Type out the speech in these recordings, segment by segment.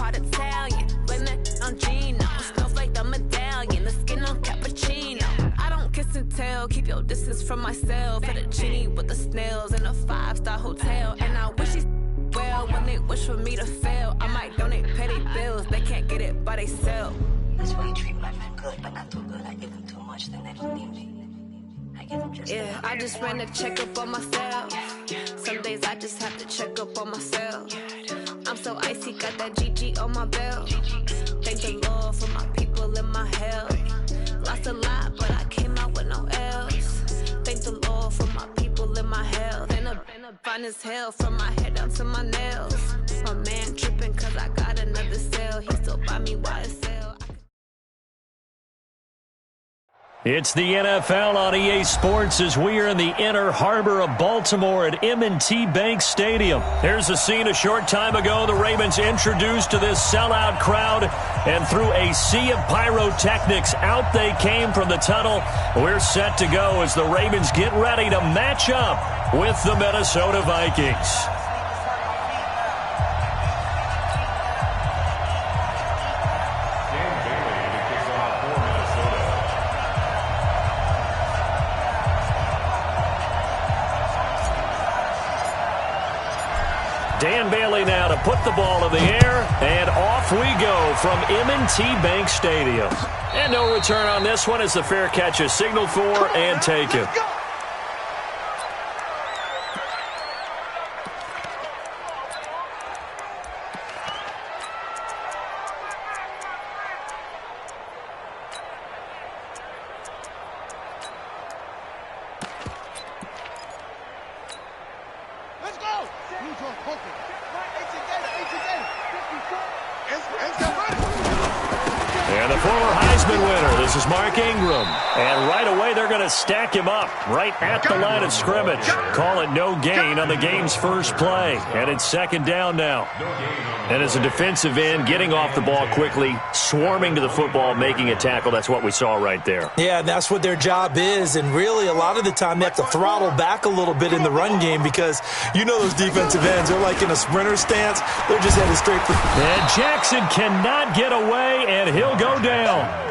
part Italian. Blame that on Gino. Snowflake the medallion. The skin on cappuccino. I don't kiss and tell. Keep your distance from myself. Fettuccine with the snails in a 5-star hotel. And I wish he's well when they wish for me to fail. I might donate petty bills. They can't get it by themselves. That's why you treat my men good, but not too good. I give them too much, then they don't need me. I give them just yeah, I just ran a checkup on myself. Some days I just have to check up on myself. I'm so icy, got that GG on my belt. Thank the Lord for my people in my health. Lost a lot, but I came out with no else. Thank the Lord for my people in my health. And a fine as hell from my head down to my nails. My man tripping cause I got another cell. He still buy me YSL. It's the NFL on EA Sports as we are in the inner harbor of Baltimore at M&T Bank Stadium. Here's a scene a short time ago. The Ravens introduced to this sellout crowd, and through a sea of pyrotechnics, out they came from the tunnel. We're set to go as the Ravens get ready to match up with the Minnesota Vikings. Dan Bailey now to put the ball in the air, and off we go from M&T Bank Stadium. And no return on this one as the fair catch is signaled for and taken. And the former Heisman winner, this is Mark Ingram. And right away, they're going to stack him up right at the line of scrimmage. Call it no gain on the game's first play. And it's second down now. And as a defensive end, getting off the ball quickly, swarming to the football, making a tackle, that's what we saw right there. Yeah, that's what their job is. And really, a lot of the time, they have to throttle back a little bit in the run game because you know those defensive ends, they're like in a sprinter stance. They're just headed straight for... And Jackson cannot get away, and he'll go down.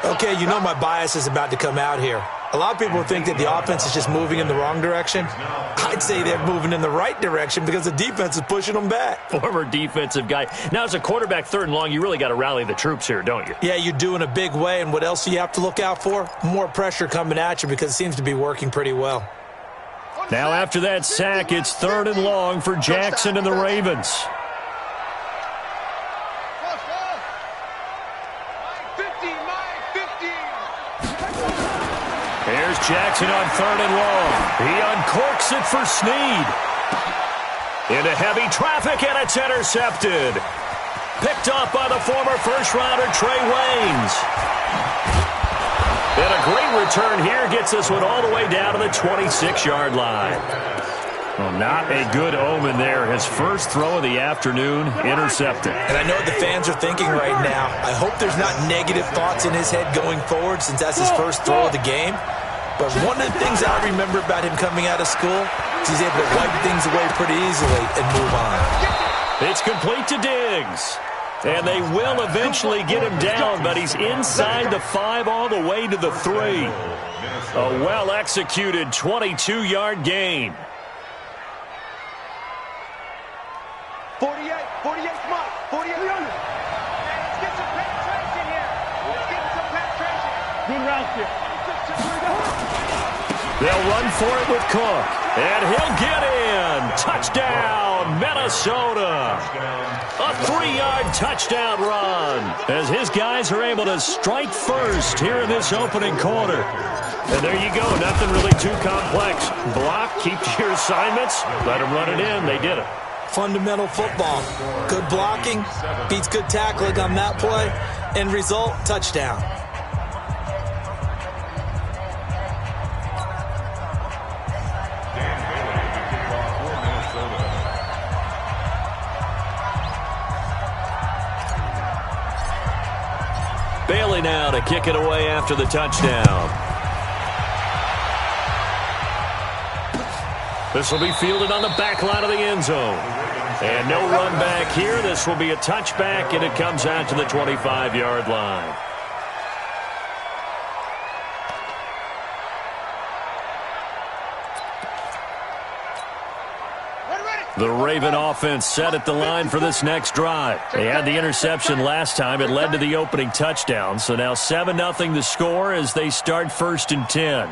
Okay, you know my bias is about to come out here. A lot of people think that the offense is just moving in the wrong direction. I'd say they're moving in the right direction because the defense is pushing them back. Former defensive guy. Now, as a quarterback, third and long, you really got to rally the troops here, don't you? Yeah, you do in a big way. And what else do you have to look out for? More pressure coming at you because it seems to be working pretty well. Now, after that sack, it's third and long for Jackson and the Ravens. Here's Jackson on third and long. He uncorks it for Snead. Into heavy traffic, and it's intercepted. Picked up by the former first-rounder Trey Waynes. And a great return here gets this one all the way down to the 26-yard line. Well, not a good omen there. His first throw of the afternoon intercepted. And I know what the fans are thinking right now. I hope there's not negative thoughts in his head going forward since that's his first throw of the game. But one of the things I remember about him coming out of school is he's able to wipe things away pretty easily and move on. It's complete to Diggs. And they will eventually get him down, but he's inside the 5 all the way to the 3. A well-executed 22-yard gain. 48, come on, 48. Let's get some penetration here. Let's get some penetration. Good route here. They'll run for it with Cook. And he'll get in. Touchdown, Minnesota. A 3-yard touchdown run as his guys are able to strike first here in this opening quarter. And there you go. Nothing really too complex. Block, keep to your assignments, let them run it in. They did it. Fundamental football. Good blocking, beats good tackling on that play. End result, touchdown. Bailey now to kick it away after the touchdown. This will be fielded on the back line of the end zone. And no run back here. This will be a touchback, and it comes out to the 25-yard line. The Raven offense set at the line for this next drive. They had the interception last time. It led to the opening touchdown. So now 7-0 the score as they start 1st and 10.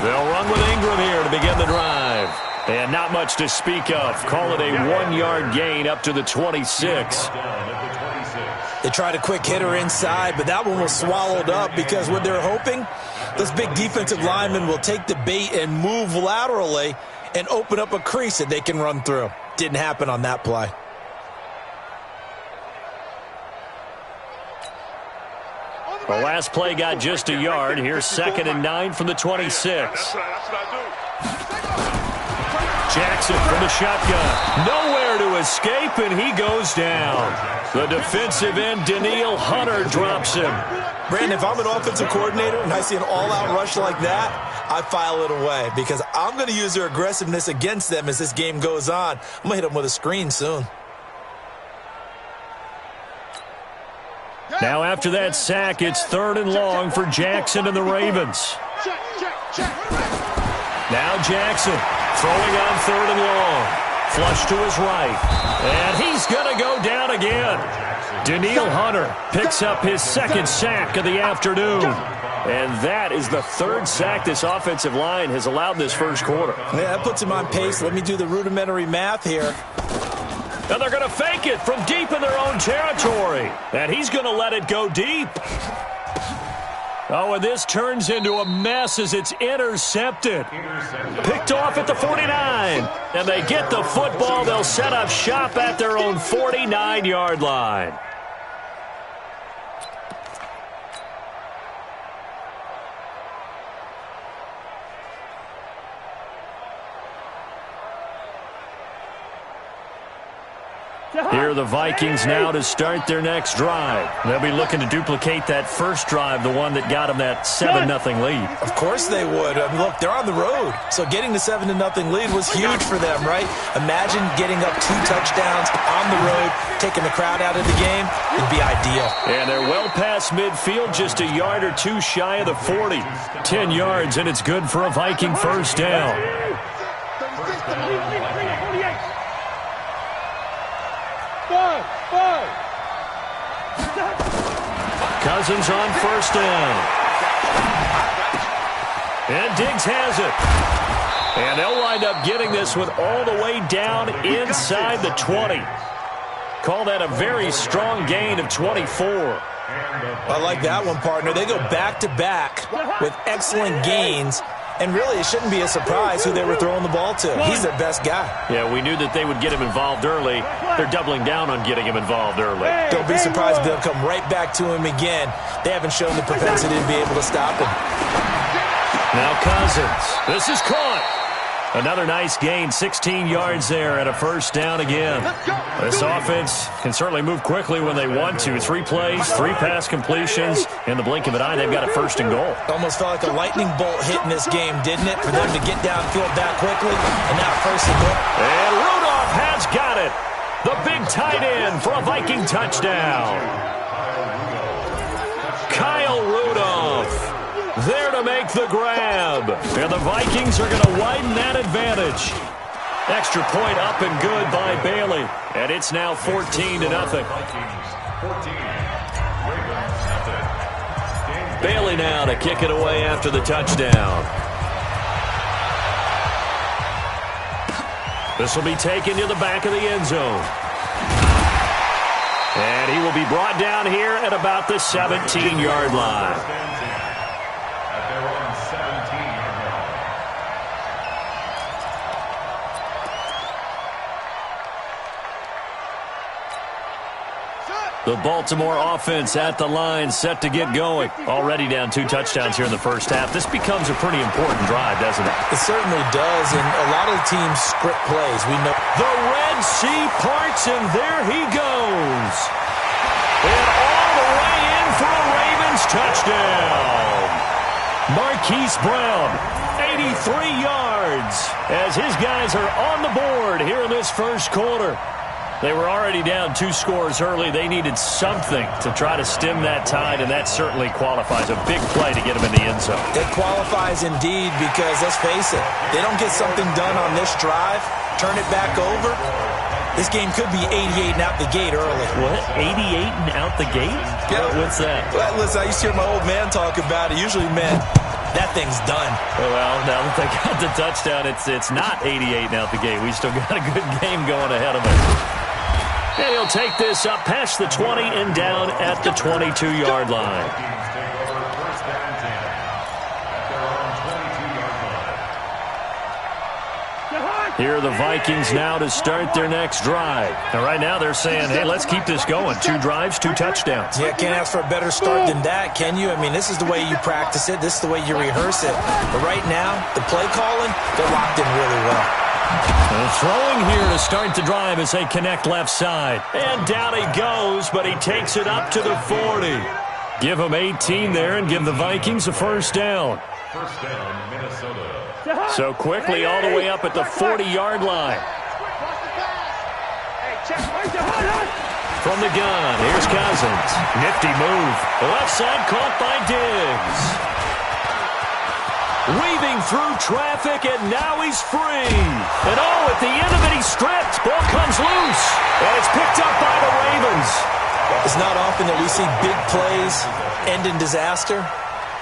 They'll run with Ingram here to begin the drive. And not much to speak of. Call it a 1-yard gain up to the 26. They tried a quick hitter inside, but that one was swallowed up because what they're hoping, those big defensive linemen will take the bait and move laterally and open up a crease that they can run through. Didn't happen on that play. The last play got just a yard. Here's 2nd and 9 from the 26. Jackson from the shotgun. Nowhere to escape, and he goes down. The defensive end, Daniil Hunter, drops him. Brandon, if I'm an offensive coordinator and I see an all-out rush like that, I file it away because I'm going to use their aggressiveness against them as this game goes on. I'm going to hit them with a screen soon. Now after that sack, it's 3rd and long for Jackson and the Ravens. Now Jackson throwing on 3rd and long. Flush to his right. And he's going to go down again. Daniil Hunter picks up his 2nd sack of the afternoon. And that is the 3rd sack this offensive line has allowed this first quarter. Yeah, that puts him on pace. Let me do the rudimentary math here. And they're going to fake it from deep in their own territory. And he's going to let it go deep. Oh, and this turns into a mess as it's intercepted. Picked off at the 49. And they get the football. They'll set up shop at their own 49-yard line. Here are the Vikings now to start their next drive. They'll be looking to duplicate that first drive, the one that got them that 7-0 lead. Of course they would. I mean, look, they're on the road. So getting the 7-0 lead was huge for them, right? Imagine getting up 2 touchdowns on the road, taking the crowd out of the game. It'd be ideal. And they're well past midfield, just a yard or 2 shy of the 40. 10 yards, and it's good for a Viking first down. Cousins on 1st down. And Diggs has it. And they'll wind up getting this one all the way down inside the 20. Call that a very strong gain of 24. I like that one, partner. They go back-to-back with excellent gains. And really, it shouldn't be a surprise who they were throwing the ball to. He's their best guy. Yeah, we knew that they would get him involved early. They're doubling down on getting him involved early. Don't be surprised if they'll come right back to him again. They haven't shown the propensity to be able to stop him. Now Cousins. This is caught. Another nice gain, 16 yards there and a first down again. This offense can certainly move quickly when they want to. 3 plays, 3 pass completions. In the blink of an eye, they've got a 1st and goal. Almost felt like a lightning bolt hit in this game, didn't it? For them to get downfield that quickly. And now 1st and goal. And Rudolph has got it. The big tight end for a Viking touchdown. Kyle Rudolph there to make the grab. And the Vikings are going to widen that advantage. Extra point up and good by Bailey. And it's now 14-0. Bailey now to kick it away after the touchdown. This will be taken to the back of the end zone. And he will be brought down here at about the 17-yard line. The Baltimore offense at the line, set to get going. Already down 2 touchdowns here in the first half. This becomes a pretty important drive, doesn't it? It certainly does, and a lot of teams script plays. We know the Red Sea parts, and there he goes. And all the way in for a Ravens touchdown. Marquise Brown 83 yards as his guys are on the board here in this first quarter. They were already down 2 scores early. They needed something to try to stem that tide, and that certainly qualifies. A big play to get them in the end zone. It qualifies indeed because, let's face it, they don't get something done on this drive, turn it back over, this game could be 88 and out the gate early. What? 88 and out the gate? Yeah. What's that? Well, listen, I used to hear my old man talk about it. Usually meant that thing's done. Well, now that they got the touchdown, it's not 88 and out the gate. We still got a good game going ahead of us. And he'll take this up past the 20 and down at the 22-yard line. Here are the Vikings now to start their next drive. And right now they're saying, hey, let's keep this going. 2 drives, 2 touchdowns. Yeah, can't ask for a better start than that, can you? I mean, this is the way you practice it. This is the way you rehearse it. But right now, the play calling, they're locked in really well. And throwing here to start the drive as they connect left side. And down he goes, but he takes it up to the 40. Give him 18 there and give the Vikings a first down. First down, Minnesota. So quickly all the way up at the 40-yard line. From the gun, here's Cousins. Nifty move. Left side caught by Diggs. Weaving through traffic, and now he's free. And oh, at the end of it, he's stripped. Ball comes loose, and it's picked up by the Ravens. It's not often that we see big plays end in disaster,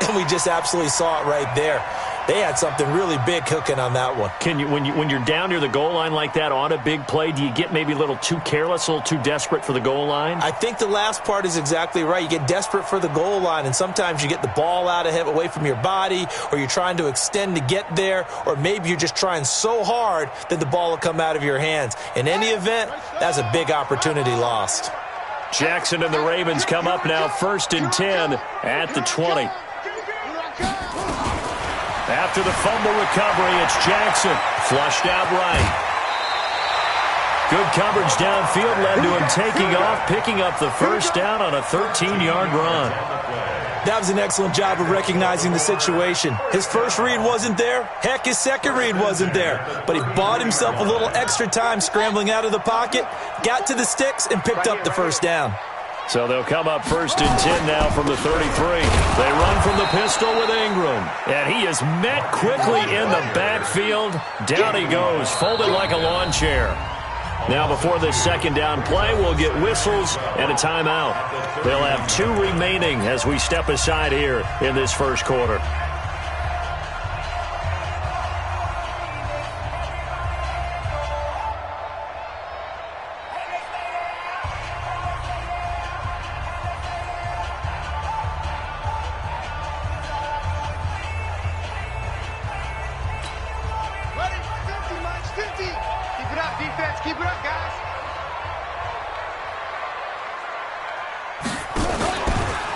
and we just absolutely saw it right there. They had something really big cooking on that one. Can you, when you're down near the goal line like that on a big play, do you get maybe a little too careless, a little too desperate for the goal line? I think the last part is exactly right. You get desperate for the goal line, and sometimes you get the ball out ahead, away from your body, or you're trying to extend to get there, or maybe you're just trying so hard that the ball will come out of your hands. In any event, that's a big opportunity lost. Jackson and the Ravens come up now 1st and 10 at the 20. After the fumble recovery, it's Jackson. Flushed out right. Good coverage downfield led to him taking off, picking up the first down on a 13-yard run. That was an excellent job of recognizing the situation. His first read wasn't there. Heck, his second read wasn't there. But he bought himself a little extra time scrambling out of the pocket, got to the sticks, and picked up the first down. So they'll come up 1st and 10 now from the 33. They run from the pistol with Ingram. And he is met quickly in the backfield. Down he goes, folded like a lawn chair. Now before this second down play, we'll get whistles and a timeout. They'll have 2 remaining as we step aside here in this first quarter.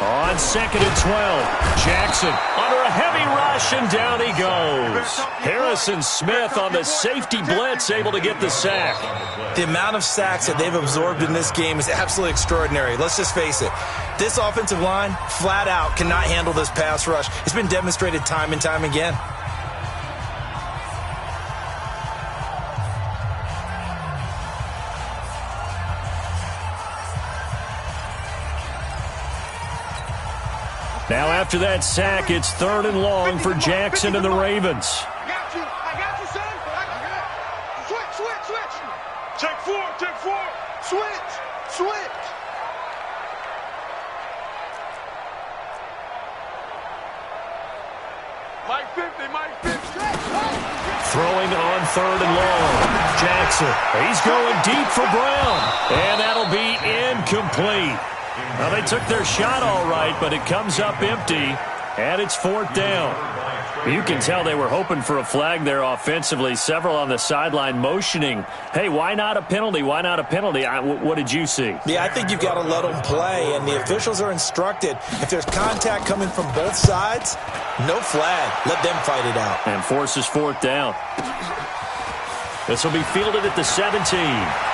On 2nd and 12, Jackson under a heavy rush, and down he goes. Harrison Smith on the safety blitz, able to get the sack. The amount of sacks that they've absorbed in this game is absolutely extraordinary. Let's just face it. This offensive line, flat out, cannot handle this pass rush. It's been demonstrated time and time again. Now after that sack, it's 3rd and long for Jackson and the Ravens. I got you, son. Switch. Check 4. Switch. Mike 50. Throwing on 3rd and long. Jackson, he's going deep for Brown. And that'll be incomplete. Well, they took their shot all right, but it comes up empty, and it's 4th down. You can tell they were hoping for a flag there offensively. Several on the sideline motioning, hey, why not a penalty? Why not a penalty? What did you see? Yeah, I think you've got to let them play, and the officials are instructed, if there's contact coming from both sides, no flag. Let them fight it out. And forces 4th down. This will be fielded at the 17.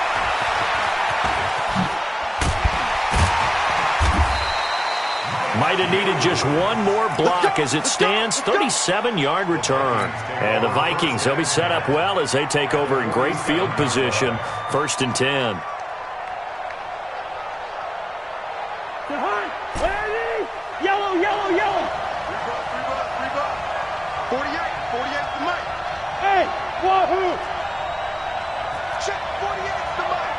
Might have needed just one more block. As it stands, 37-yard return. And the Vikings, they'll be set up well as they take over in great field position. 1st and 10. Yellow, yellow, yellow. 48 to Mike. Hey, wahoo. Check, 48 to Mike.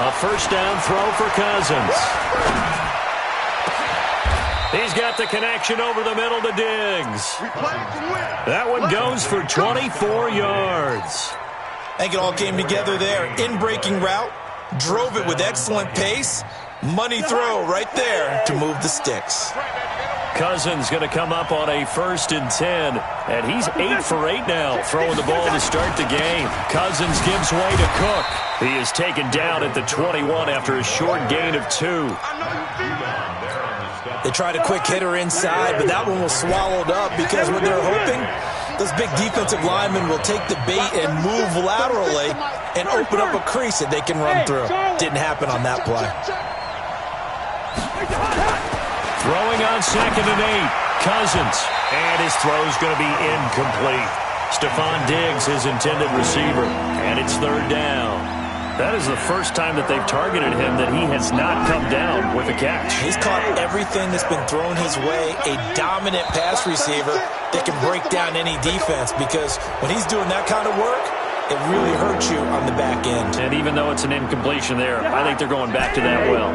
A first down throw for Cousins. He's got the connection over the middle to Diggs. That one goes for 24 yards. I think it all came together there. In-breaking route, drove it with excellent pace. Money throw right there to move the sticks. Cousins going to come up on a 1st and 10, and he's 8 for 8 now, throwing the ball to start the game. Cousins gives way to Cook. He is taken down at the 21 after a short gain of 2. They tried a quick hitter inside, but that one was swallowed up because what they're hoping, those big defensive linemen will take the bait and move laterally and open up a crease that they can run through. Didn't happen on that play. Throwing on 2nd and 8, Cousins, and his throw's going to be incomplete. Stephon Diggs, his intended receiver, and it's 3rd down. That is the first time that they've targeted him that he has not come down with a catch. He's caught everything that's been thrown his way, a dominant pass receiver that can break down any defense, because when he's doing that kind of work, it really hurts you on the back end. And even though it's an incompletion there, I think they're going back to that well.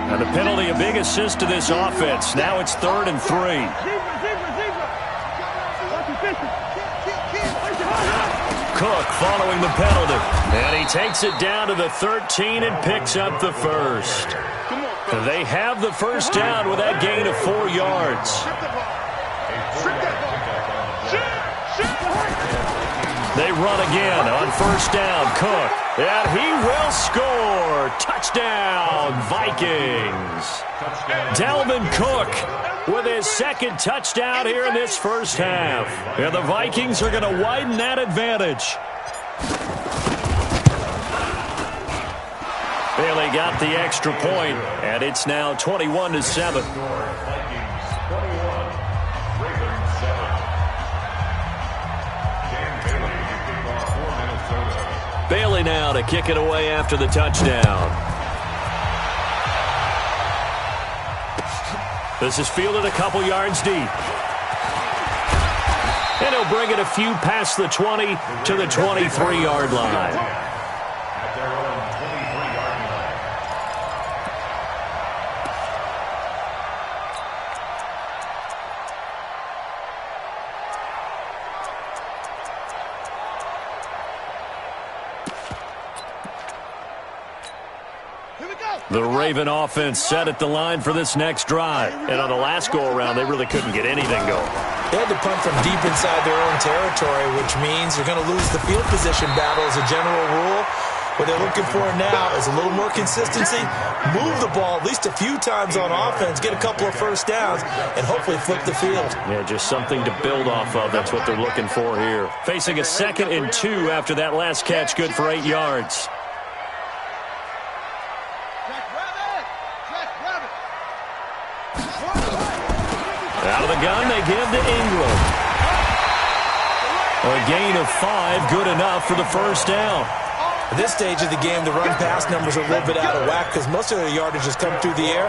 And the penalty, a big assist to this offense. Now it's 3rd and 3. Cook following the penalty. And he takes it down to the 13 and picks up the first. They have the first down with that gain of 4 yards. They run again on 1st down. Cook. And he will score. Touchdown, Vikings. Dalvin Cook with his 2nd touchdown here in this first half. And the Vikings are going to widen that advantage. Bailey got the extra point, and it's now 21-7. Bailey now to kick it away after the touchdown. This is fielded a couple yards deep. And he'll bring it a few past the 20 to the 23-yard line. The Raven offense set at the line for this next drive. And on the last go-around, they really couldn't get anything going. They had to punt from deep inside their own territory, which means they're going to lose the field position battle as a general rule. What they're looking for now is a little more consistency, move the ball at least a few times on offense, get a couple of first downs, and hopefully flip the field. Yeah, just something to build off of. That's what they're looking for here. Facing a 2nd and 2 after that last catch, good for 8 yards. Out of the gun, they give to Ingram. A gain of 5, good enough for the first down. At this stage of the game, the run-pass numbers are a little bit out of whack because most of their yardage has come through the air.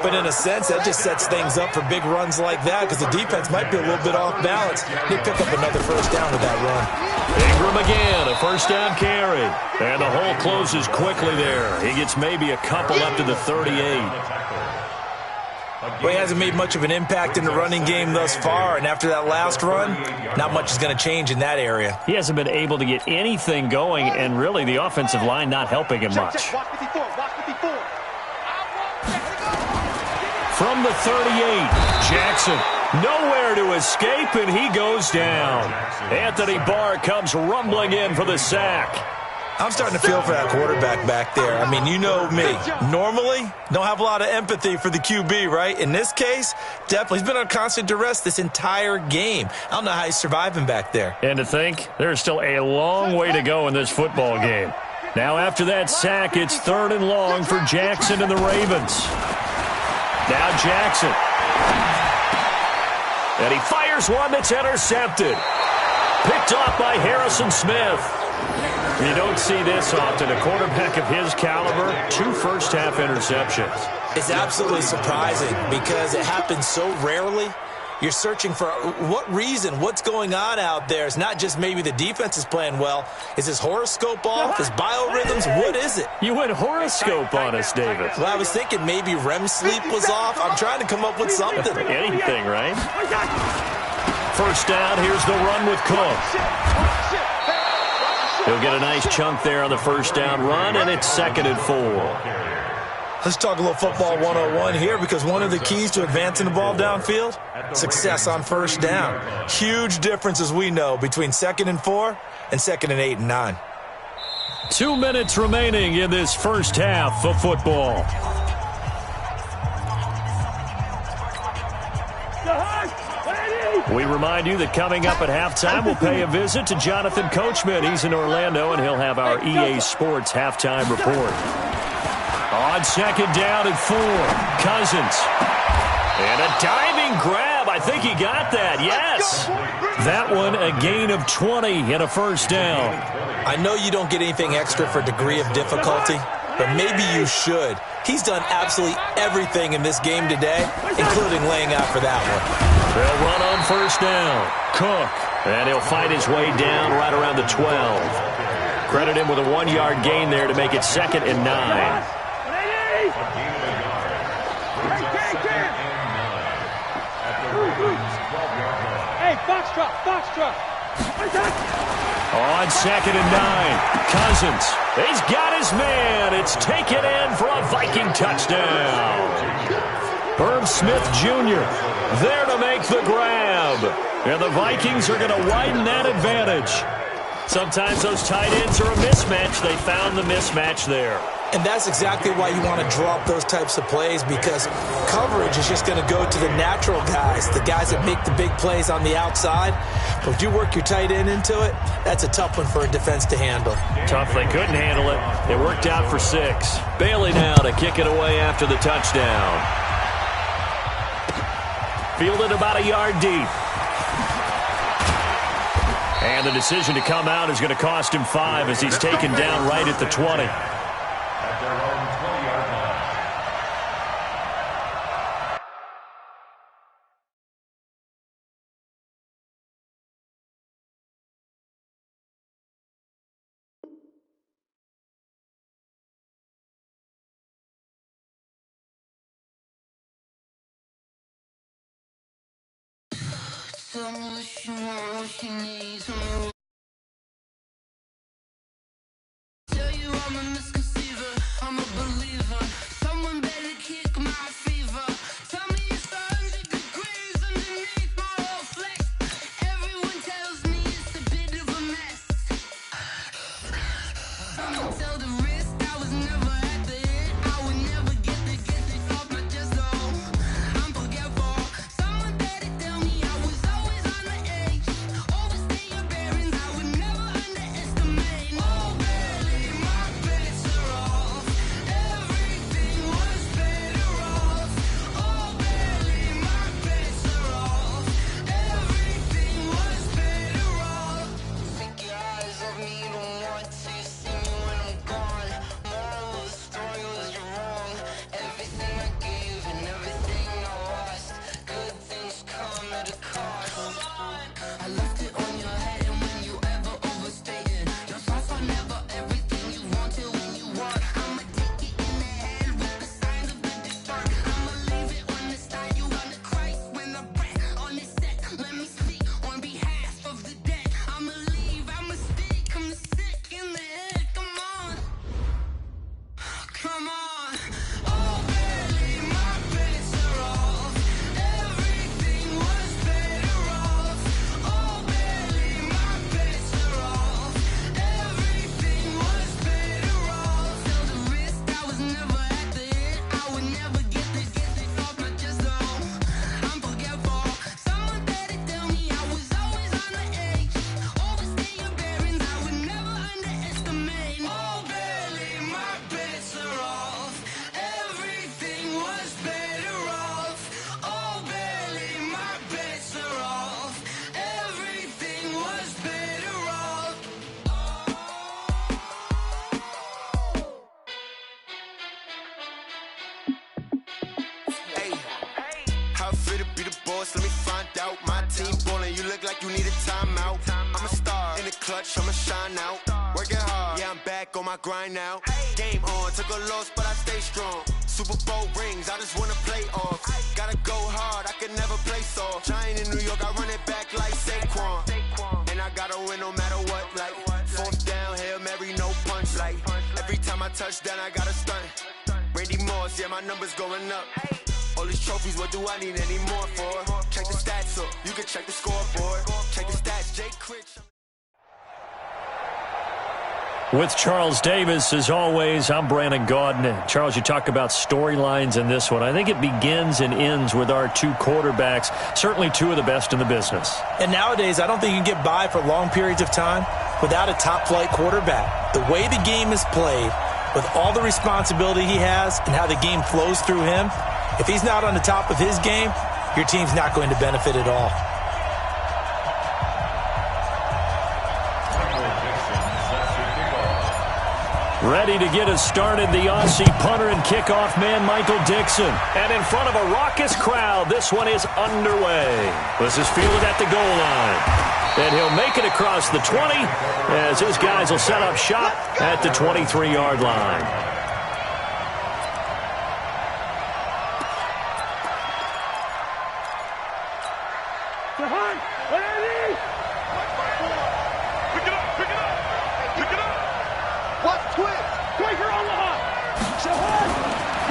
But in a sense, that just sets things up for big runs like that because the defense might be a little bit off balance. They pick up another first down with that run. Ingram again, a first down carry. And the hole closes quickly there. He gets maybe a couple up to the 38. Well, he hasn't made much of an impact in the running game thus far, and after that last run, not much is going to change in that area. He hasn't been able to get anything going, and really the offensive line not helping him much. From the 38, Jackson nowhere to escape, and he goes down. Anthony Barr comes rumbling in for the sack. I'm starting to feel for that quarterback back there. I mean, you know me. Normally, don't have a lot of empathy for the QB, right? In this case, definitely. He's been on constant duress this entire game. I don't know how he's surviving back there. And to think, there's still a long way to go in this football game. Now, after that sack, it's 3rd and long for Jackson and the Ravens. Now Jackson. And he fires one that's intercepted. Picked off by Harrison Smith. You don't see this often. A quarterback of his caliber, 2 first-half interceptions. It's absolutely surprising because it happens so rarely. You're searching for what reason, what's going on out there. It's not just maybe the defense is playing well. Is his horoscope off? His biorhythms? What is it? You went horoscope on us, David. Well, I was thinking maybe REM sleep was off. I'm trying to come up with something. Anything, right? First down, here's the run with Cook. He'll get a nice chunk there on the first down run, and it's 2nd and 4. Let's talk a little football 101 here because one of the keys to advancing the ball downfield, success on first down. Huge difference, as we know, between 2nd and 4 and 2nd and 8 and 9. 2 minutes remaining in this first half of football. We remind you that coming up at halftime, we'll pay a visit to Jonathan Coachman. He's in Orlando, and he'll have our EA Sports halftime report. On 2nd down and 4, Cousins. And a diving grab. I think he got that. Yes. That one a gain of 20 and a first down. I know you don't get anything extra for degree of difficulty, but maybe you should. He's done absolutely everything in this game today, including laying out for that one. They'll run on first down. Cook. And he'll fight his way down right around the 12. Credit him with a 1-yard gain there to make it 2nd and 9. Hey, Foxtrot. On 2nd and 9, Cousins. He's got his man. It's taken in for a Viking touchdown. Herb Smith Jr. there to make the grab. And the Vikings are going to widen that advantage. Sometimes those tight ends are a mismatch. They found the mismatch there. And that's exactly why you want to draw up those types of plays, because coverage is just going to go to the natural guys, the guys that make the big plays on the outside. But if you work your tight end into it, that's a tough one for a defense to handle. Tough. They couldn't handle it. It worked out for 6. Bailey now to kick it away after the touchdown. Fielded about a yard deep. And the decision to come out is going to cost him 5 as he's taken down right at the 20. At their own 20-yard line. fit to be the boss, let me find out. My team ballin', you look like you need a timeout. I'm a star, in the clutch, I'ma shine out. Working hard, yeah, I'm back on my grind now. Game on, took a loss, but I stay strong. Super Bowl rings, I just wanna play off. Gotta go hard, I can never play soft. Giant in New York, I run it back like Saquon. And I gotta win no matter what, like fourth down, Hail Mary, no punch. Like every time I touch down, I gotta stunt. Randy Moss, yeah, my numbers going up. All these trophies, what do I need any more for? Check the stats up, you can check the scoreboard. Check the stats, Jay Critch. With Charles Davis, as always, I'm Brandon Gaudin. Charles, you talk about storylines in this one. I think it begins and ends with our two quarterbacks, certainly two of the best in the business. And nowadays, I don't think you can get by for long periods of time without a top-flight quarterback. The way the game is played, with all the responsibility he has and how the game flows through him, if he's not on the top of his game, your team's not going to benefit at all. Ready to get us started, the Aussie punter and kickoff man, Michael Dixon. And in front of a raucous crowd, this one is underway. This is fielded at the goal line. And he'll make it across the 20 as his guys will set up shop at the 23-yard line.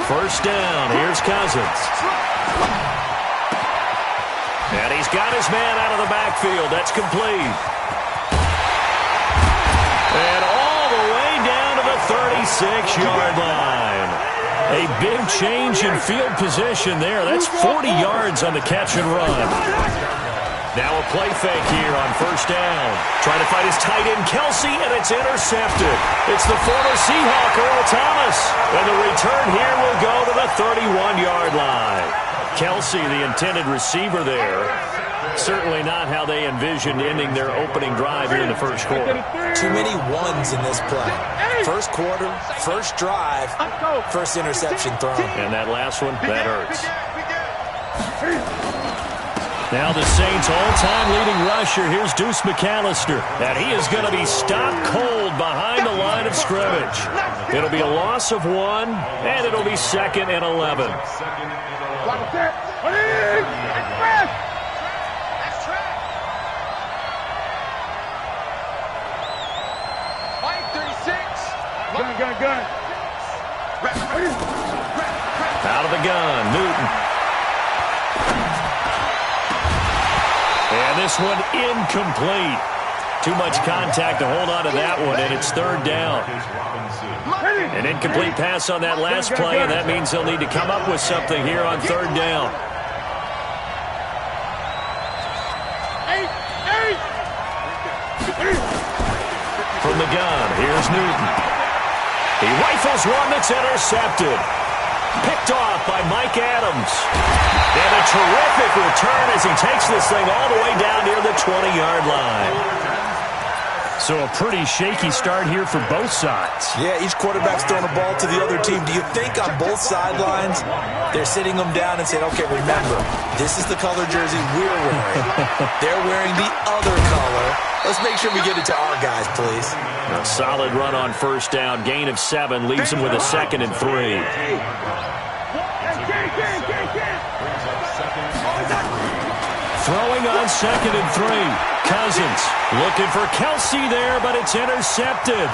First down, here's Cousins. And he's got his man out of the backfield. That's complete. And all the way down to the 36-yard line. A big change in field position there. That's 40 yards on the catch and run. Now a play fake here on first down. Trying to find his tight end, Kelsey, and it's intercepted. It's the former Seahawk, Earl Thomas. And the return here will go to the 31-yard line. Kelsey, the intended receiver there. Certainly not how they envisioned ending their opening drive here in the first quarter. Too many ones in this play. First quarter, first drive, first interception thrown. And that last one, that hurts. Now the Saints' all-time leading rusher. Here's Deuce McAllister. And he is going to be stopped cold behind the line of scrimmage. It'll be a loss of 1, and it'll be 2nd and 11. Gun. Out of the gun, Newton. And this one incomplete. Too much contact to hold on to that one, and it's third down. An incomplete pass on that last play, and that means they'll need to come up with something here on third down. From the gun, here's Newton. He rifles one that's intercepted. Picked off by Mike Adams. And a terrific return as he takes this thing all the way down near the 20-yard line. So a pretty shaky start here for both sides. Yeah, each quarterback's throwing a ball to the other team. Do you think on both sidelines they're sitting them down and saying, okay, remember, this is the color jersey we're wearing. They're wearing the other color. Let's make sure we get it to our guys, please. A solid run on first down. Gain of 7 leaves him with a 2nd and 3. Throwing on 2nd and 3. Cousins looking for Kelsey there, but it's intercepted.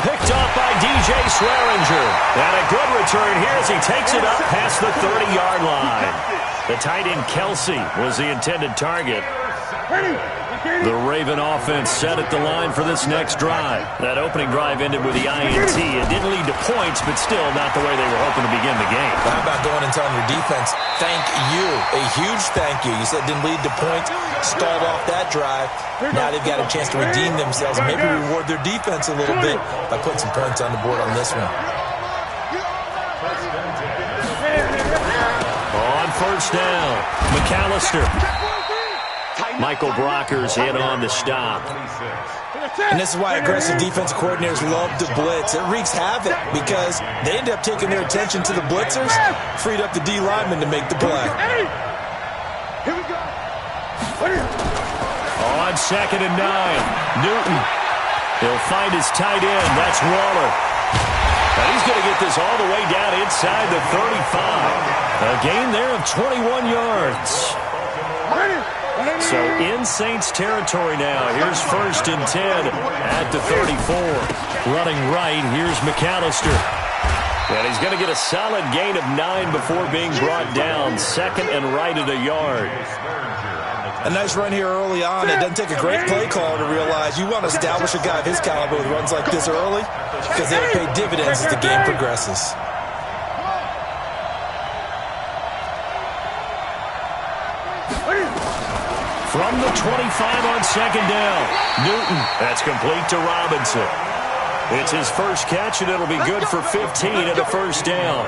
Picked up by DJ Swearinger. And a good return here as he takes it up past the 30-yard line. The tight end Kelsey was the intended target. The Raven offense set at the line for this next drive. That opening drive ended with the INT. It didn't lead to points, but still not the way they were hoping to begin the game. How about going and telling your defense, thank you, a huge thank you. You said it didn't lead to points, stalled off that drive. Now they've got a chance to redeem themselves and maybe reward their defense a little bit by putting some points on the board on this one. On first down, McAllister. Michael Brockers in on the stop. And this is why aggressive defense coordinators love to blitz. It wreaks havoc because they end up taking their attention to the blitzers, freed up the D lineman to make the play. On 2nd and 9, Newton. He'll find his tight end. That's Waller. And he's going to get this all the way down inside the 35. A gain there of 21 yards. So in Saints territory now. Here's 1st and 10 at the 34. Running right, here's McAllister. And he's going to get a solid gain of 9 before being brought down. 2nd and right at a yard. A nice run here early on. It doesn't take a great play call to realize you want to establish a guy of his caliber with runs like this early because they'll pay dividends as the game progresses. From the 25 on 2nd down, Newton. That's complete to Robinson. It's his first catch, and it'll be good for 15 and a 1st down.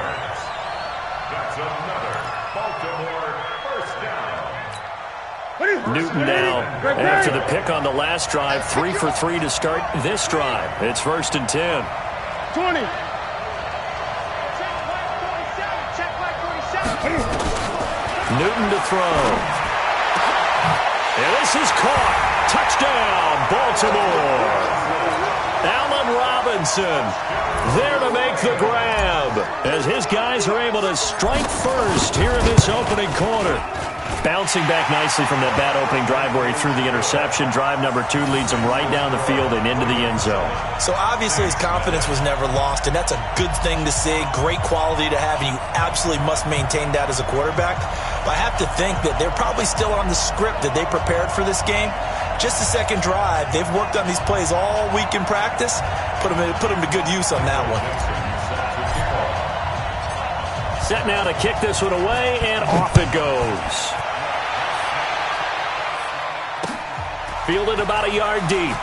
That's another Baltimore 1st down. Newton now, after the pick on the last drive, 3 for 3 to start this drive. It's 1st and 10. 20. Newton to throw. And this is caught. Touchdown, Baltimore. Allen Robinson there to make the grab as his guys are able to strike first here in this opening quarter. Bouncing back nicely from that bad opening drive where he threw the interception. Drive number 2 leads him right down the field and into the end zone. So obviously his confidence was never lost, and that's a good thing to see. Great quality to have, and you absolutely must maintain that as a quarterback. But I have to think that they're probably still on the script that they prepared for this game. Just the second drive. They've worked on these plays all week in practice. Put them to good use on that one. Set now to kick this one away, and off it goes. Fielded about a yard deep.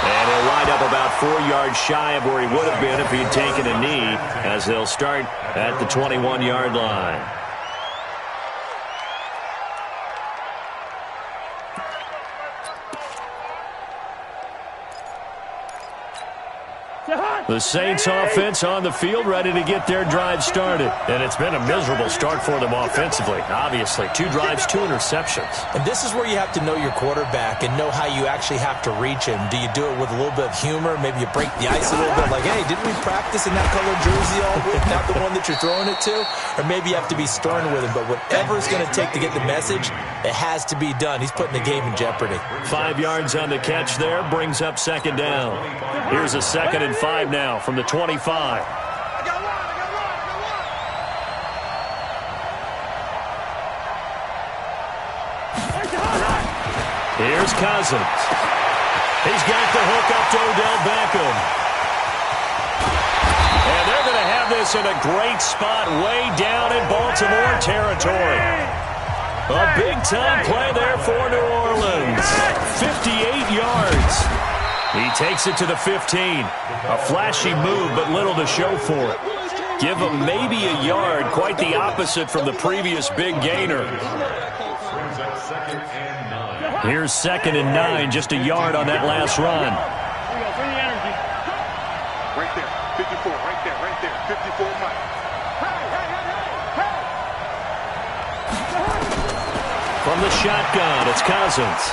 And he'll wind up about 4 yards shy of where he would have been if he had taken a knee, as they'll start at the 21-yard line. The Saints offense on the field, ready to get their drive started. And it's been a miserable start for them offensively, obviously. 2 drives, 2 interceptions. And this is where you have to know your quarterback and know how you actually have to reach him. Do you do it with a little bit of humor? Maybe you break the ice a little bit, like, hey, didn't we practice in that colored jersey all week, not the one that you're throwing it to? Or maybe you have to be stern with him. But whatever it's going to take to get the message, it has to be done. He's putting the game in jeopardy. 5 yards on the catch there, brings up 2nd down. Here's a 2nd and 5 now from the 25. Here's Cousins. He's got the hook up to Odell Beckham. And they're going to have this in a great spot way down in Baltimore territory. A big-time play there for New Orleans. 58 yards. He takes it to the 15. A flashy move, but little to show for it. Give him maybe a yard, quite the opposite from the previous big gainer. Here's 2nd and 9, just a yard on that last run. Right there, 54, right there, 54 Mike. From the shotgun, it's Cousins.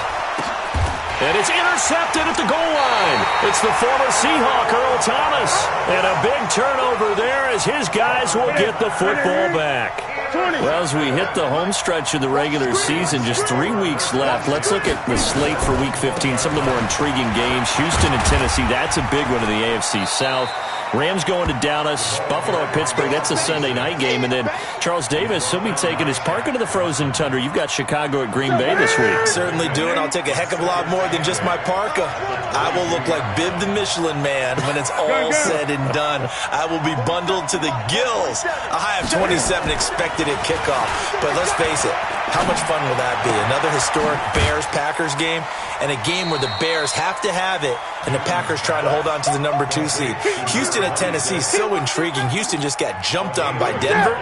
And it's intercepted at the goal line. It's the former Seahawk, Earl Thomas. And a big turnover there as his guys will get the football back. Well, as we hit the home stretch of the regular season, just 3 weeks left. Let's look at the slate for Week 15, some of the more intriguing games. Houston and Tennessee, that's a big one in the AFC South. Rams going to Dallas, Buffalo at Pittsburgh, that's a Sunday night game. And then Charles Davis, he'll be taking his parka to the frozen tundra. You've got Chicago at Green Bay this week. Certainly do, and I'll take a heck of a lot more than just my parka. I will look like Bib the Michelin Man when it's all said and done. I will be bundled to the gills. A high of 27 expected at kickoff. But let's face it, how much fun will that be? Another historic Bears-Packers game, and a game where the Bears have to have it, and the Packers trying to hold on to the number 2 seed. Houston at Tennessee, so intriguing. Houston just got jumped on by Denver,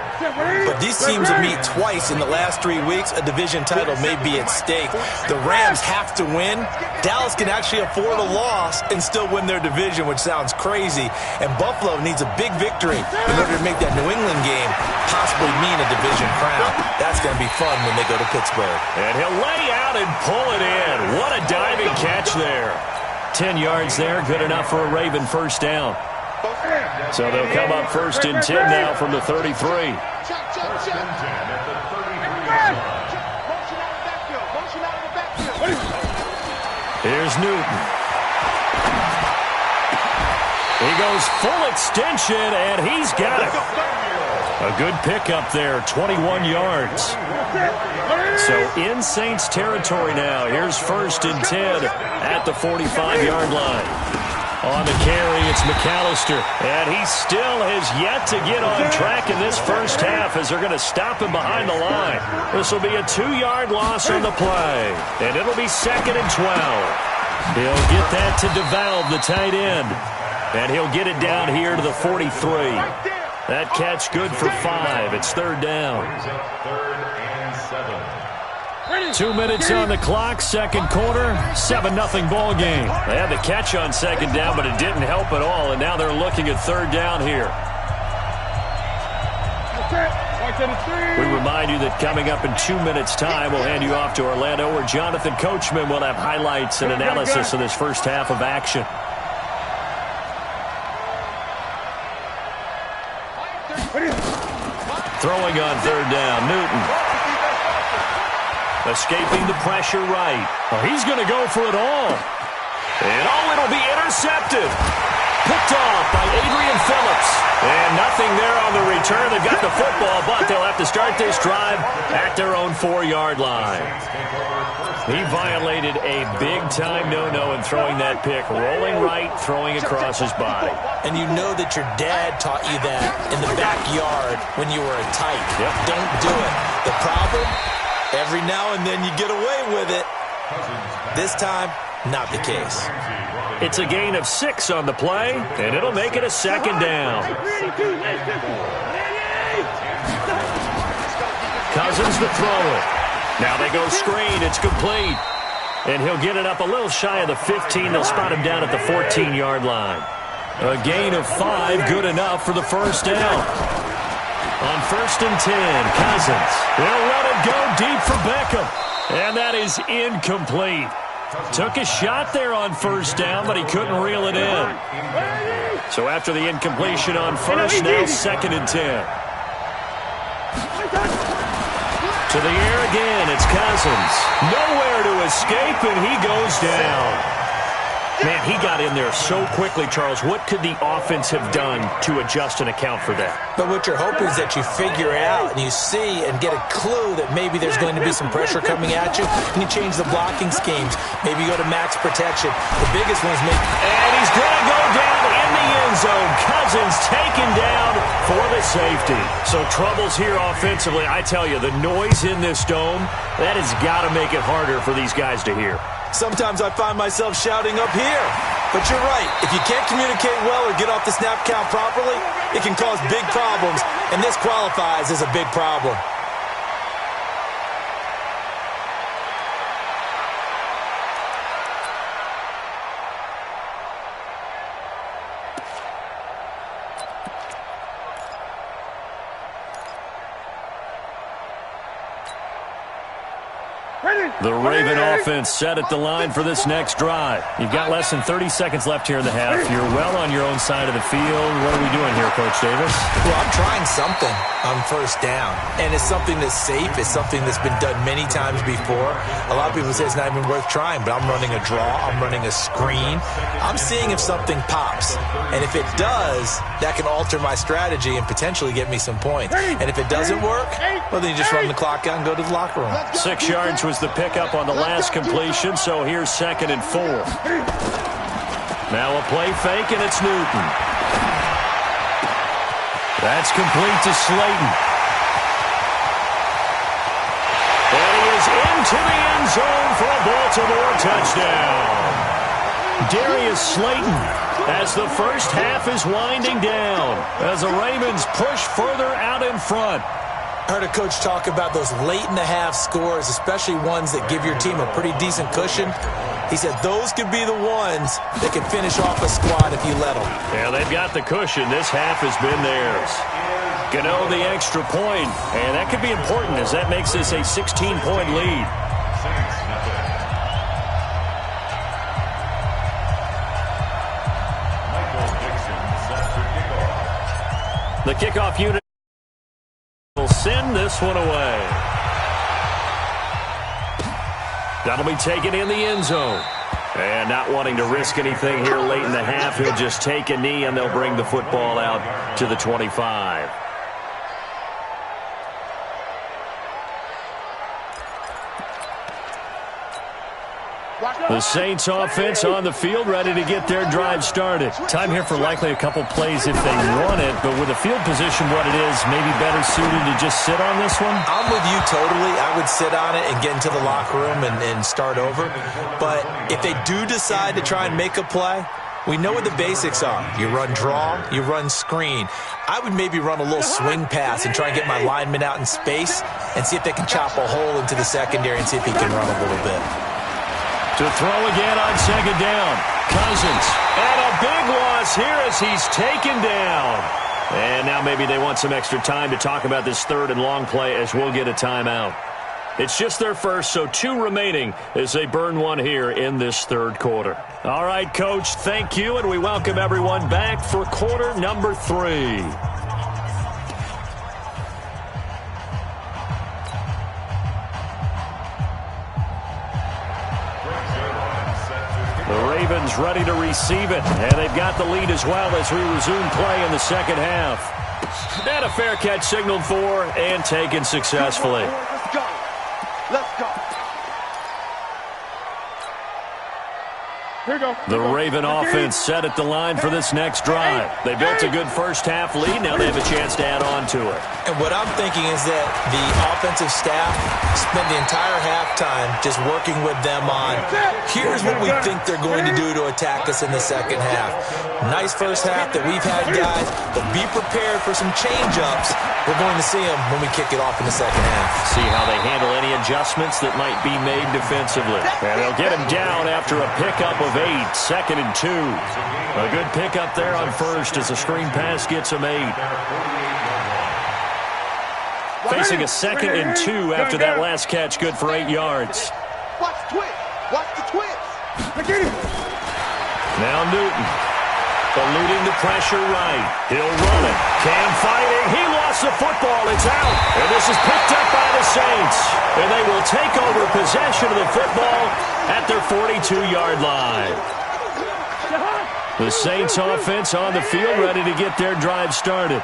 but these teams will meet twice in the last 3 weeks. A division title may be at stake. The Rams have to win. Dallas can actually afford a loss and still win their division, which sounds crazy. And Buffalo needs a big victory in order to make that New England game possibly mean a division crown. That's going to be fun when they they go to Pittsburgh. And he'll lay out and pull it in. What a diving catch there. 10 yards there, good enough for a Raven first down. So they'll come up 1st and 10 now from the 33. First and 10 at the 33 yard line. Here's Newton. He goes full extension, and he's got it. A good pickup there, 21 yards. So in Saints territory now. Here's 1st and 10 at the 45-yard line. On the carry, it's McAllister. And he still has yet to get on track in this first half as they're going to stop him behind the line. This will be a 2-yard loss on the play. And it'll be 2nd and 12. He'll get that to DeValve, the tight end. And he'll get it down here to the 43. That catch good for 5. It's 3rd down. 2 minutes on the clock, 2nd quarter, 7-0 ball game. They had the catch on 2nd down, but it didn't help at all, and now they're looking at 3rd down here. We remind you that coming up in 2 minutes' time, we'll hand you off to Orlando, where Jonathan Coachman will have highlights and analysis of this first half of action. Throwing on 3rd down, Newton. Escaping the pressure right. Well, he's going to go for it all. And it'll be intercepted. Picked off by Adrian Phillips. And nothing there on the return. They've got the football, but they'll have to start this drive at their own 4-yard line. He violated a big-time no-no in throwing that pick. Rolling right, throwing across his body. And you know that your dad taught you that in the backyard when you were a tyke. Yep. Don't do it. The problem, every now and then you get away with it. This time, not the case. It's a gain of 6 on the play, and it'll make it a 2nd down. Cousins the thrower. Now they go screen. It's complete. And he'll get it up a little shy of the 15. They'll spot him down at the 14-yard line. A gain of 5, good enough for the first down. On 1st and 10, Cousins. They'll let it go deep for Beckham. And that is incomplete. Took a shot there on 1st down, but he couldn't reel it in. So after the incompletion on 1st, now 2nd and 10. To the air again, it's Cousins. Nowhere to escape, and he goes down. Man, he got in there so quickly, Charles. What could the offense have done to adjust and account for that? But what you're hoping is that you figure out and you see and get a clue that maybe there's going to be some pressure coming at you, and you change the blocking schemes. Maybe you go to max protection. The biggest one's maybe... And he's going to go down in the end zone. Cousins taken down for the safety. So troubles here offensively. I tell you, the noise in this dome, that has got to make it harder for these guys to hear. Sometimes I find myself shouting up here. But you're right. If you can't communicate well or get off the snap count properly, it can cause big problems. And this qualifies as a big problem. The Raven offense set at the line for this next drive. You've got less than 30 seconds left here in the half. You're well on your own side of the field. What are we doing here, Coach Davis? Well, I'm trying something on 1st down. And it's something that's safe. It's something that's been done many times before. A lot of people say it's not even worth trying, but I'm running a draw. I'm running a screen. I'm seeing if something pops. And if it does, that can alter my strategy and potentially get me some points. And if it doesn't work, well, then you just run the clock out and go to the locker room. 6 yards was the pickup on the last completion, so here's 2nd and 4. Now a play fake, and it's Newton. That's complete to Slayton. And he is into the end zone for a Baltimore touchdown. Darius Slayton, as the first half is winding down, as the Ravens push further out in front. I heard a coach talk about those late-in-the-half scores, especially ones that give your team a pretty decent cushion. He said those could be the ones that can finish off a squad if you let them. Yeah, they've got the cushion. This half has been theirs. Gano the extra point, and that could be important as that makes this a 16-point lead. The kickoff unit will send this one away. That'll be taken in the end zone. And not wanting to risk anything here late in the half, he'll just take a knee and they'll bring the football out to the 25. The Saints offense on the field, ready to get their drive started. Time here for likely a couple plays if they want it, but with the field position what it is, maybe better suited to just sit on this one? I'm with you totally. I would sit on it and get into the locker room and start over. But if they do decide to try and make a play, we know what the basics are. You run draw, you run screen. I would maybe run a little swing pass and try and get my lineman out in space and see if they can chop a hole into the secondary and see if he can run a little bit. To throw again on second down. Cousins. And a big loss here as he's taken down. And now maybe they want some extra time to talk about this third and long play as we'll get a timeout. It's just their first, so 2 remaining as they burn one here in this third quarter. All right, Coach, thank you, and we welcome everyone back for quarter number 3. The Ravens ready to receive it, and they've got the lead as well as we resume play in the second half. And a fair catch signaled for and taken successfully. Let's go. Let's go. Here we go. The Raven offense set at the line for this next drive. They built a good first half lead. Now they have a chance to add on to it. And what I'm thinking is that the offensive staff spent the entire halftime just working with them on, here's what we think they're going to do to attack us in the second half. Nice first half that we've had, guys, but be prepared for some change-ups. We're going to see them when we kick it off in the second half. See how they handle any adjustments that might be made defensively. And they'll get him down after a pickup of 8, 2nd and 2. A good pickup there on first as the screen pass gets him 8. Facing a 2nd and 2 after that last catch, good for 8 yards. Watch the twist. Watch the twist. Now Newton. Eluding the pressure right. He'll run it. Cam fighting. He lost the football. It's out. And this is picked up by the Saints. And they will take over possession of the football at their 42-yard line. The Saints offense on the field ready to get their drive started.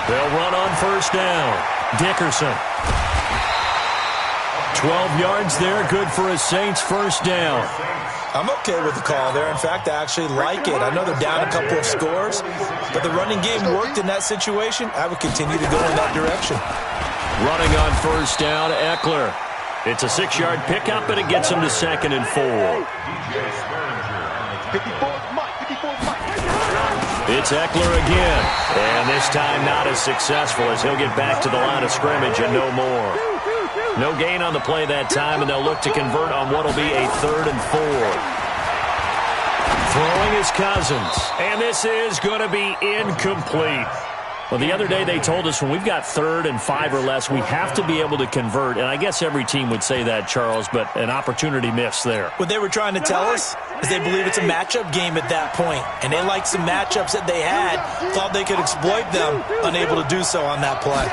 They'll run on first down. Dickerson. 12 yards there. Good for a Saints first down. I'm okay with the call there. In fact, I actually like it. I know they're down a couple of scores, but the running game worked in that situation. I would continue to go in that direction. Running on first down, Eckler. It's a 6-yard pickup, and it gets him to 2nd and 4. 54's Mike. 54's Mike. It's Eckler again, and this time not as successful as he'll get back to the line of scrimmage and no more. No gain on the play that time, and they'll look to convert on what will be a 3rd and 4. Throwing is Cousins, and this is going to be incomplete. Well, the other day they told us when we've got 3rd and 5 or less, we have to be able to convert, and I guess every team would say that, Charles, but an opportunity missed there. What they were trying to tell us is they believe it's a matchup game at that point, and they liked some matchups that they had, thought they could exploit them, unable to do so on that play.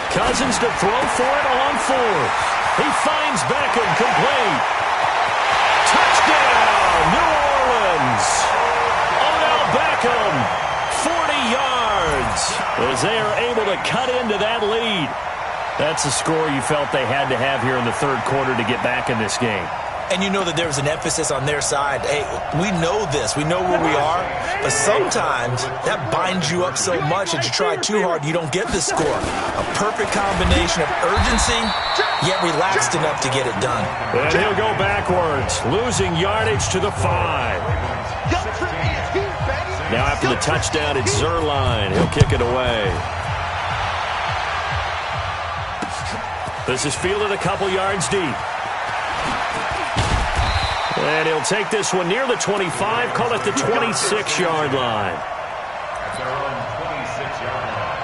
Cousins to throw for it along 4. He finds Beckham complete. Touchdown, New Orleans. Odell Beckham, 40 yards, as they are able to cut into that lead. That's a score you felt they had to have here in the third quarter to get back in this game. And you know that there was an emphasis on their side. Hey, we know this. We know where we are. But sometimes that binds you up so much that you try too hard, you don't get the score. A perfect combination of urgency, yet relaxed enough to get it done. And he'll go backwards, losing yardage to the 5. Now after the touchdown, it's Zerline. He'll kick it away. This is fielded a couple yards deep. And he'll take this one near the 25, call it the 26-yard line. At their own 26-yard line.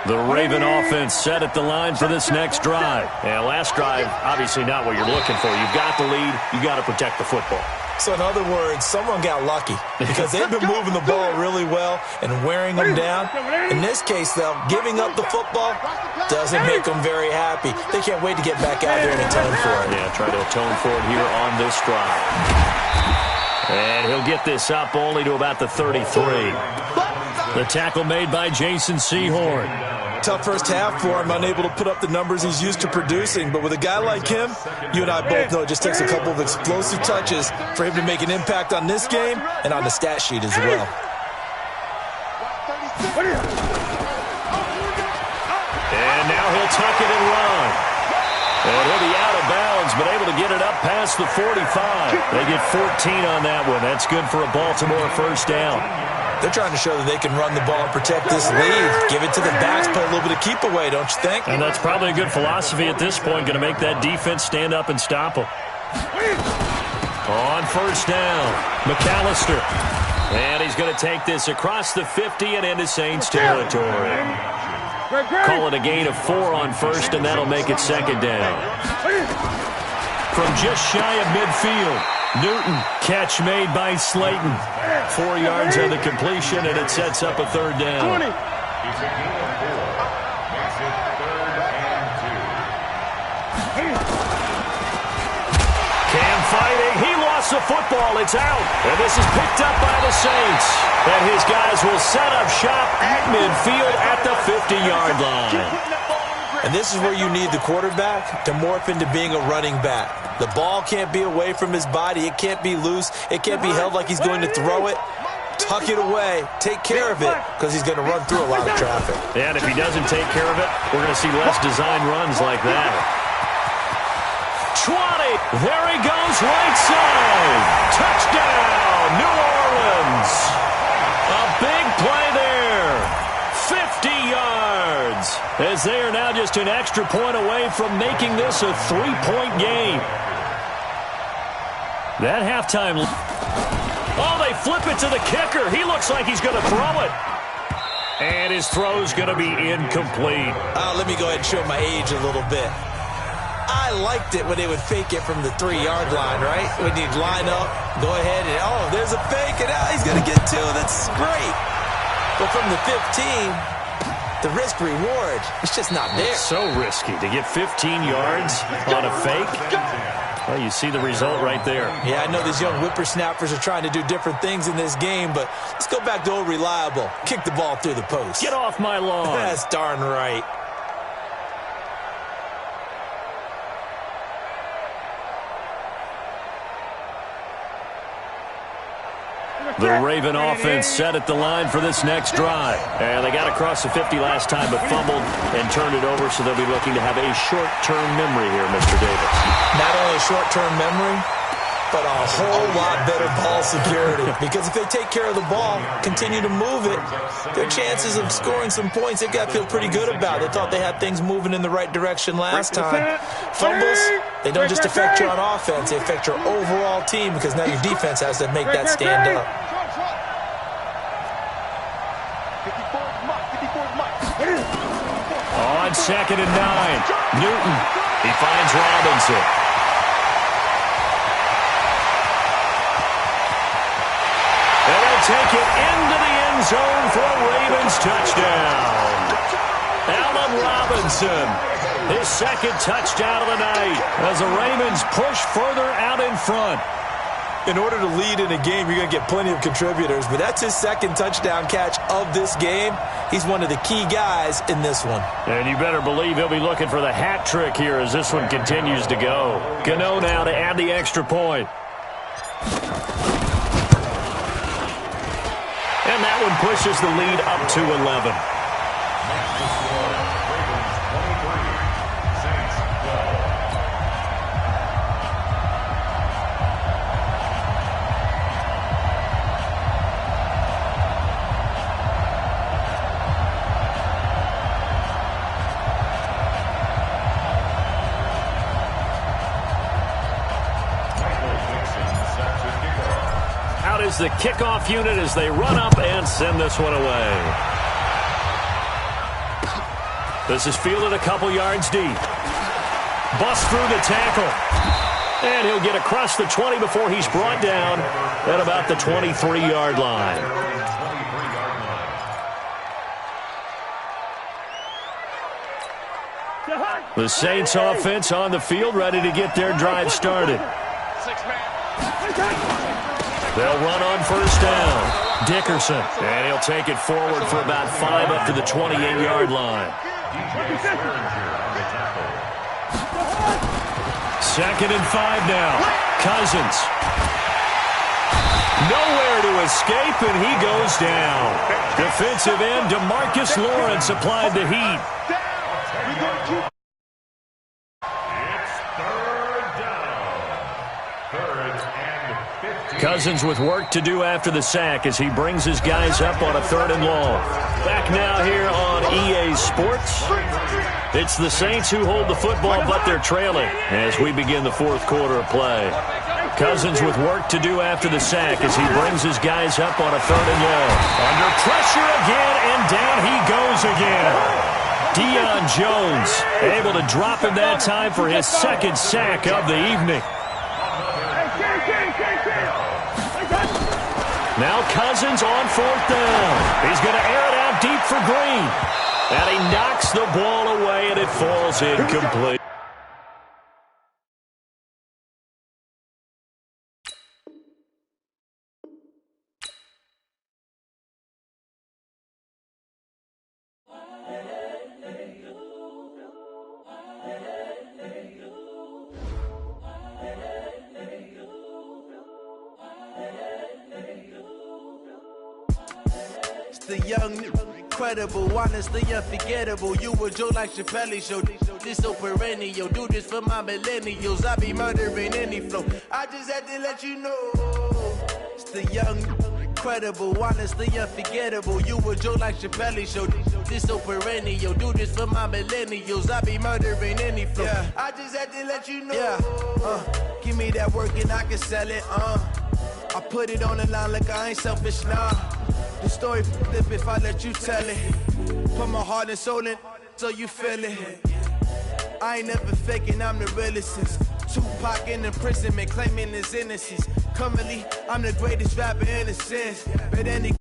The Raven offense set at the line for this next drive. And last drive, obviously not what you're looking for. You've got the lead. You've got to protect the football. So in other words, someone got lucky because they've been moving the ball really well and wearing them down. In this case, though, giving up the football doesn't make them very happy. They can't wait to get back out there and atone for it. Yeah, try to atone for it here on this drive. And he'll get this up only to about the 33. The tackle made by Jason Sehorn. Tough first half for him, unable to put up the numbers he's used to producing. But with a guy like him, you and I both know it just takes a couple of explosive touches for him to make an impact on this game and on the stat sheet as well. And now he'll tuck it and run. And he'll be out of bounds, but able to get it up past the 45. They get 14 on that one. That's good for a Baltimore first down. They're trying to show that they can run the ball and protect this lead. Give it to the backs, play a little bit of keep away, don't you think? And that's probably a good philosophy at this point, going to make that defense stand up and stop them. On first down, McAllister. And he's going to take this across the 50 and into Saints territory. Call it a gain of 4 on first, and that'll make it second down. From just shy of midfield, Newton, catch made by Slayton. 4 yards on the completion, and it sets up a third down. It's a gain of 4. Makes it 3rd and 2. Cam fighting. He lost the football. It's out. And this is picked up by the Saints. And his guys will set up shop at midfield at the 50-yard line. And this is where you need the quarterback to morph into being a running back. The ball can't be away from his body. It can't be loose. It can't be held like he's going to throw it. Tuck it away. Take care of it because he's going to run through a lot of traffic. And if he doesn't take care of it, we're going to see less design runs like that. 20. There he goes, right side. Touchdown, New Orleans. A big play there. 50 yards. As they are now just an extra point away from making this a 3-point game. That halftime. Oh, they flip it to the kicker. He looks like he's going to throw it. And his throw's going to be incomplete. Let me go ahead and show my age a little bit. I liked it when they would fake it from the 3-yard line, right? When you'd line up, go ahead and, oh, there's a fake, and he's going to get 2. That's great. But from the 15, the risk-reward, it's just not there. It's so risky to get 15 yards on a fake. Well, you see the result right there. Yeah, I know these young whippersnappers are trying to do different things in this game, but let's go back to old reliable. Kick the ball through the post. Get off my lawn. That's darn right. The Raven offense set at the line for this next drive. And they got across the 50 last time, but fumbled and turned it over, so they'll be looking to have a short-term memory here, Mr. Davis. Not only a short-term memory, but a whole lot better ball security. Because if they take care of the ball, continue to move it, their chances of scoring some points, they've got to feel pretty good about. They thought they had things moving in the right direction last time. Fumbles, they don't just affect you on offense, they affect your overall team because now your defense has to make that stand up. On 2nd and 9, Newton. He finds Robinson. And they'll take it into the end zone for a Ravens touchdown. Allen Robinson, his 2nd touchdown of the night as the Ravens push further out in front. In order to lead in a game, you're going to get plenty of contributors, but that's his 2nd touchdown catch of this game. He's one of the key guys in this one. And you better believe he'll be looking for the hat trick here as this one continues to go. Gano now to add the extra point. And that one pushes the lead up to 11. is the kickoff unit as they run up and send this one away. This is fielded a couple yards deep. Bust through the tackle. And he'll get across the 20 before he's brought down at about the 23-yard line. The Saints offense on the field, ready to get their drive started. They'll run on first down. Dickerson, and he'll take it forward for about 5 up to the 28-yard line. 2nd and 5 now. Cousins. Nowhere to escape, and he goes down. Defensive end DeMarcus Lawrence applied the heat. Cousins with work to do after the sack as he brings his guys up on a 3rd and long. Back now here on EA Sports. It's the Saints who hold the football, but they're trailing as we begin the 4th quarter of play. Cousins with work to do after the sack as he brings his guys up on a 3rd and long. Under pressure again, and down he goes again. Deion Jones able to drop him that time for his 2nd sack of the evening. Now Cousins on 4th down. He's going to air it out deep for Green. And he knocks the ball away, and it falls incomplete. The young, incredible, honestly unforgettable. You a Joe like Chappelle show. This so perennial. Do this for my millennials. I be murdering any flow. I just had to let you know. It's the young, incredible, honestly unforgettable. You a Joe like Chappelle show. This so perennial. Do this for my millennials. I be murdering any flow. Yeah. I just had to let you know. Yeah. Give me that work and I can sell it. I put it on the line like I ain't selfish, nah. The story flip if I let you tell it. Put my heart and soul in so you feel it. I ain't never faking, I'm the realest since Tupac in imprisonment, claiming his innocence. Currently, I'm the greatest rapper in a sense. But any